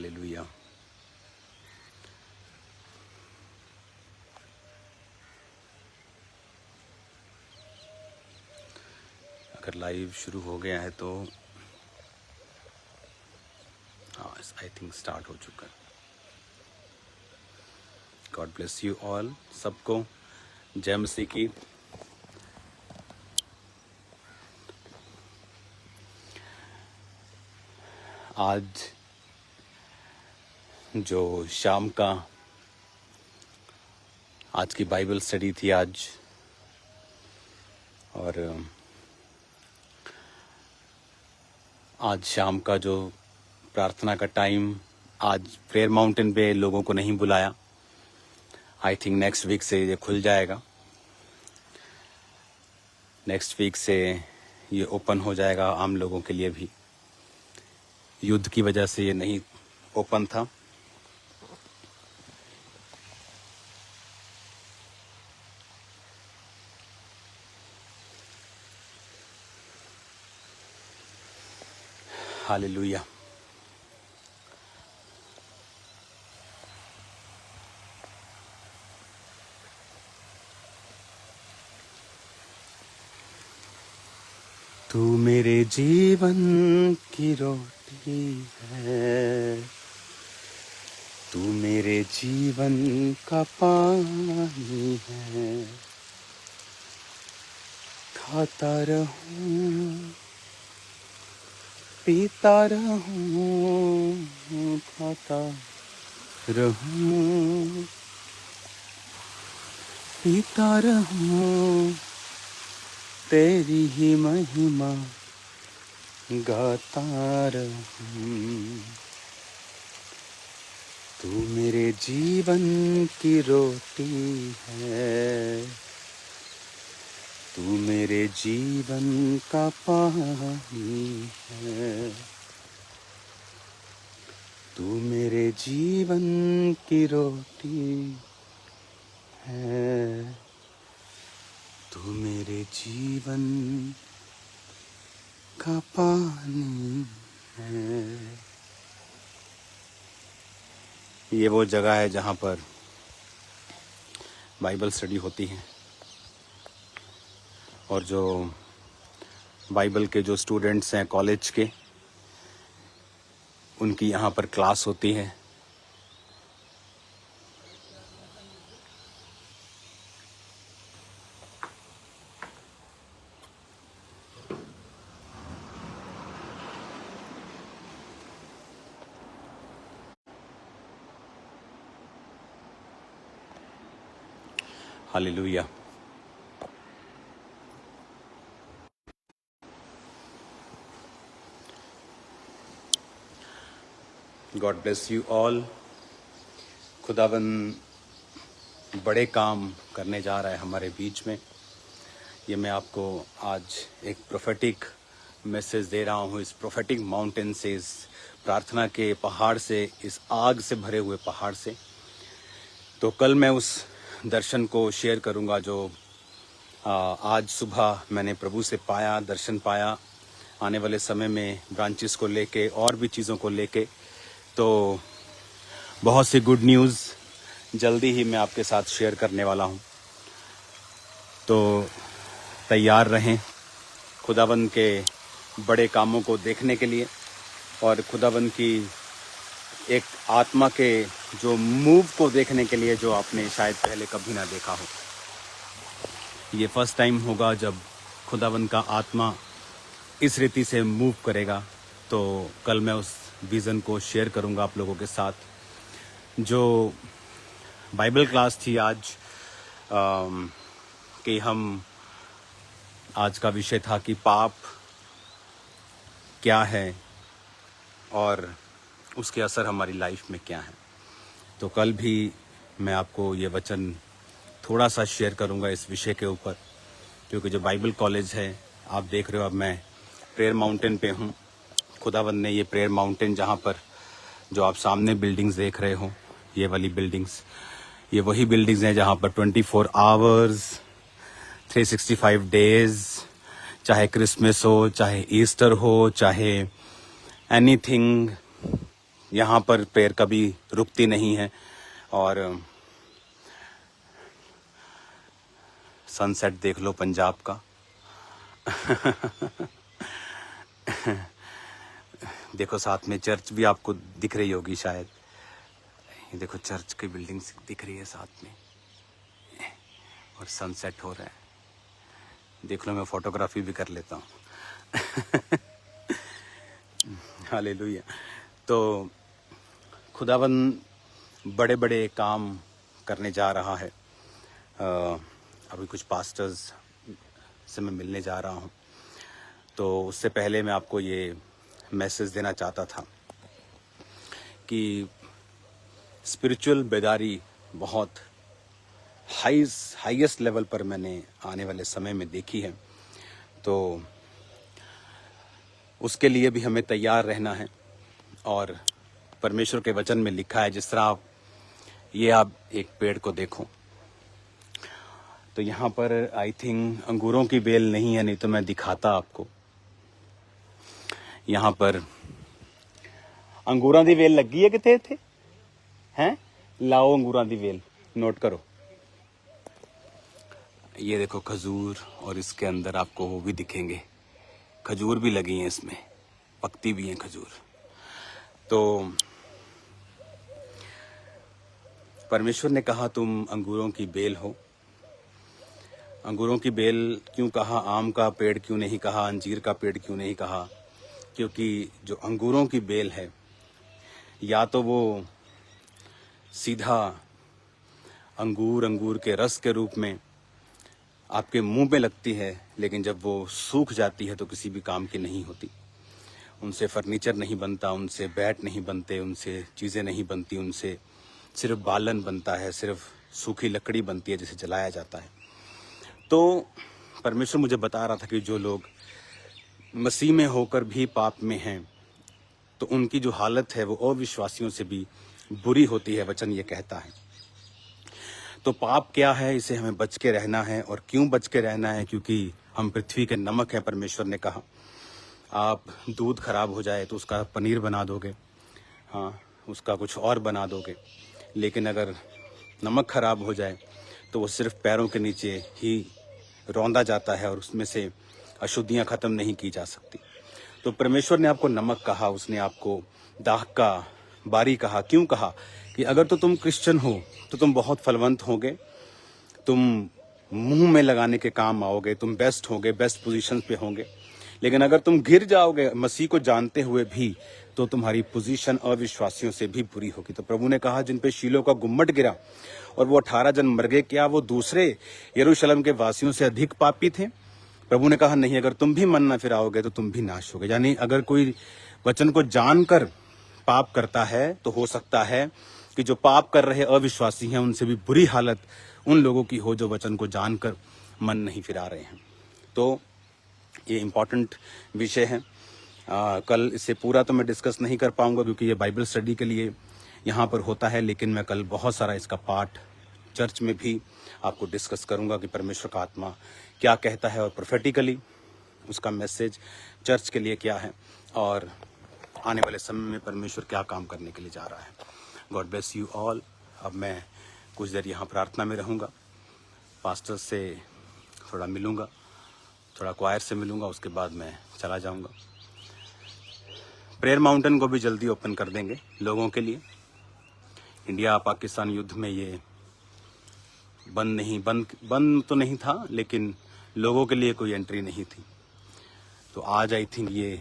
Hallelujah. अगर live शुरू हो गया है तो हाँ, आई थिंक स्टार्ट हो चुका है। गॉड ब्लेस यू ऑल, सबको जय मसीह की। आज जो शाम का आज की बाइबल स्टडी थी आज, और आज शाम का जो प्रार्थना का टाइम, आज प्रेयर माउंटेन पे लोगों को नहीं बुलाया। आई थिंक नेक्स्ट वीक से ये खुल जाएगा, नेक्स्ट वीक से ये ओपन हो जाएगा आम लोगों के लिए भी। युद्ध की वजह से ये नहीं ओपन था। हालेलुया। तू मेरे जीवन की रोटी है, तू मेरे जीवन का पानी है। खाता रहूं, पीता रहूं, खाता रहूं, पीता रहूं, तेरी ही महिमा गाता रहूं। तू मेरे जीवन की रोटी है, तू मेरे जीवन का पानी है। तू मेरे जीवन की रोटी है, तू मेरे जीवन का पानी है। ये वो जगह है जहाँ पर बाइबल स्टडी होती है, और जो बाइबल के जो स्टूडेंट्स हैं कॉलेज के, उनकी यहाँ पर क्लास होती है। Hallelujah. God bless you all. खुदावन बड़े काम करने जा रहा है हमारे बीच में। ये मैं आपको आज एक प्रोफेटिक मैसेज दे रहा हूँ, इस प्रोफेटिक माउंटेन से, इस प्रार्थना के पहाड़ से, इस आग से भरे हुए पहाड़ से। तो कल मैं उस दर्शन को शेयर करूँगा जो आज सुबह मैंने प्रभु से पाया, दर्शन पाया। आने वाले समय में ब्रांचेस को लेके और भी चीज़ों को लेके, तो बहुत सी गुड न्यूज़ जल्दी ही मैं आपके साथ शेयर करने वाला हूँ। तो तैयार रहें खुदावन के बड़े कामों को देखने के लिए, और खुदावन की एक आत्मा के जो मूव को देखने के लिए, जो आपने शायद पहले कभी ना देखा हो। ये फर्स्ट टाइम होगा जब खुदावन का आत्मा इस रीति से मूव करेगा। तो कल मैं उस विज़न को शेयर करूंगा आप लोगों के साथ। जो बाइबल क्लास थी आज, कि हम आज का विषय था कि पाप क्या है और उसके असर हमारी लाइफ में क्या है। तो कल भी मैं आपको ये वचन थोड़ा सा शेयर करूंगा इस विषय के ऊपर, क्योंकि जो बाइबल कॉलेज है, आप देख रहे हो अब मैं प्रेयर माउंटेन पे हूँ। खुदावन ने ये प्रेयर माउंटेन, जहाँ पर जो आप सामने बिल्डिंग्स देख रहे हो, ये वाली बिल्डिंग्स, ये वही बिल्डिंग्स हैं जहाँ पर 24 आवर्स 365 डेज, चाहे क्रिसमस हो, चाहे ईस्टर हो, चाहे एनीथिंग, यहाँ पर प्रेयर कभी रुकती नहीं है। और सनसेट देख लो पंजाब का। देखो साथ में चर्च भी आपको दिख रही होगी शायद। ये देखो चर्च की बिल्डिंग दिख रही है साथ में, और सनसेट हो रहा है। देख लो, मैं फोटोग्राफी भी कर लेता हूँ। हालेलुया। तो खुदावन बड़े बड़े काम करने जा रहा है। अभी कुछ पास्टर्स से मैं मिलने जा रहा हूँ, तो उससे पहले मैं आपको ये मैसेज देना चाहता था कि स्पिरिचुअल बेदारी बहुत हाईएस्ट लेवल पर मैंने आने वाले समय में देखी है। तो उसके लिए भी हमें तैयार रहना है। और परमेश्वर के वचन में लिखा है, जिस तरह आप एक पेड़ को देखो, तो यहाँ पर आई थिंक अंगूरों की बेल नहीं है, नहीं तो मैं दिखाता आपको। यहाँ पर अंगूरां दी वेल लगी है किथे इत्थे हैं? लाओ अंगूरां दी वेल, नोट करो। ये देखो खजूर, और इसके अंदर आपको वो भी दिखेंगे, खजूर भी लगी हैं इसमें, पकती भी हैं खजूर। तो परमेश्वर ने कहा तुम अंगूरों की बेल हो। अंगूरों की बेल क्यों कहा? आम का पेड़ क्यों नहीं कहा? अंजीर का पेड़ क्यों नहीं कहा? क्योंकि जो अंगूरों की बेल है, या तो वो सीधा अंगूर के रस के रूप में आपके मुंह में लगती है, लेकिन जब वो सूख जाती है तो किसी भी काम की नहीं होती। उनसे फर्नीचर नहीं बनता, उनसे बैट नहीं बनते, उनसे चीज़ें नहीं बनती, उनसे सिर्फ बालन बनता है, सिर्फ सूखी लकड़ी बनती है जिसे जलाया जाता है। तो परमेश्वर मुझे बता रहा था कि जो लोग मसीह में होकर भी पाप में हैं, तो उनकी जो हालत है वो अविश्वासियों से भी बुरी होती है, वचन ये कहता है। तो पाप क्या है, इसे हमें बच के रहना है। और क्यों बच के रहना है? क्योंकि हम पृथ्वी के नमक है। परमेश्वर ने कहा आप दूध खराब हो जाए तो उसका पनीर बना दोगे, हाँ, उसका कुछ और बना दोगे, लेकिन अगर नमक खराब हो जाए तो वो सिर्फ पैरों के नीचे ही रौंदा जाता है और उसमें से अशुद्धियाँ ख़त्म नहीं की जा सकती। तो परमेश्वर ने आपको नमक कहा, उसने आपको दाख का बारी कहा। क्यों कहा? कि अगर तो तुम क्रिश्चियन हो तो तुम बहुत फलवंत होगे, तुम मुंह में लगाने के काम आओगे, तुम बेस्ट होगे, बेस्ट पोजीशन पे होंगे। लेकिन अगर तुम गिर जाओगे मसीह को जानते हुए भी, तो तुम्हारी पोजीशन अविश्वासियों से भी बुरी होगी। तो प्रभु ने कहा जिन पे शीलो का गुम्मट गिरा और वो 18 जन मर गए, क्या वो दूसरे यरूशलेम के वासियों से अधिक पापी थे? प्रभु ने कहा नहीं, अगर तुम भी मन न फिराओगे तो तुम भी नाश होगे। यानी अगर कोई वचन को जानकर पाप करता है तो हो सकता है कि जो पाप कर रहे अविश्वासी हैं उनसे भी बुरी हालत उन लोगों की हो जो वचन को जानकर मन नहीं फिरा रहे हैं। तो ये इम्पॉर्टेंट विषय है। कल इसे पूरा तो मैं डिस्कस नहीं कर पाऊंगा क्योंकि ये बाइबल स्टडी के लिए यहाँ पर होता है, लेकिन मैं कल बहुत सारा इसका पाठ चर्च में भी आपको डिस्कस करूंगा कि परमेश्वर का आत्मा क्या कहता है और प्रोफेटिकली उसका मैसेज चर्च के लिए क्या है और आने वाले समय में परमेश्वर क्या काम करने के लिए जा रहा है। God bless you all. अब मैं कुछ देर यहाँ प्रार्थना में रहूँगा, पास्टर से थोड़ा मिलूँगा, थोड़ा क्वायर से मिलूँगा, उसके बाद मैं चला जाऊँगा। प्रेयर माउंटेन को भी जल्दी ओपन कर देंगे लोगों के लिए। इंडिया पाकिस्तान युद्ध में ये बंद तो नहीं था, लेकिन लोगों के लिए कोई एंट्री नहीं थी। तो आज आई थिंक ये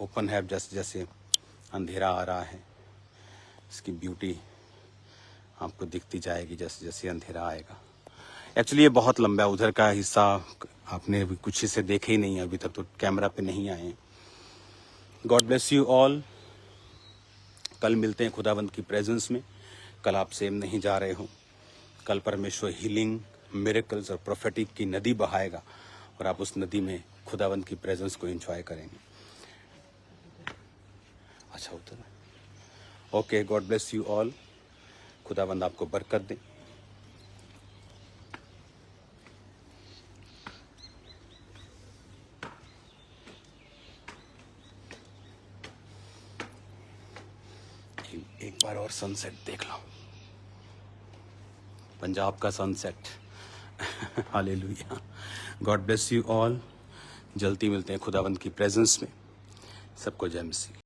ओपन है। जैसे जैसे अंधेरा आ रहा है, इसकी ब्यूटी आपको दिखती जाएगी जैसे जैसे अंधेरा आएगा। एक्चुअली ये बहुत लंबा है, उधर का हिस्सा आपने अभी कुछ हिस्से देखे ही नहीं है, अभी तक तो कैमरा पे नहीं आए हैं। God bless you all. कल मिलते हैं खुदावंत की प्रेजेंस में। कल आप सेम नहीं जा रहे हो। कल परमेश्वर हीलिंग, मिरेकल्स और प्रोफेटिक की नदी बहाएगा और आप उस नदी में खुदावंत की प्रेजेंस को एंजॉय करेंगे। अच्छा उधर। Okay, God bless you all. खुदावंत आपको बरकत दे। एक बार और सनसेट देख लो, पंजाब का sunset. Hallelujah. God bless you all. जल्दी मिलते हैं खुदावंद की प्रेजेंस में। सबको जय मसीह।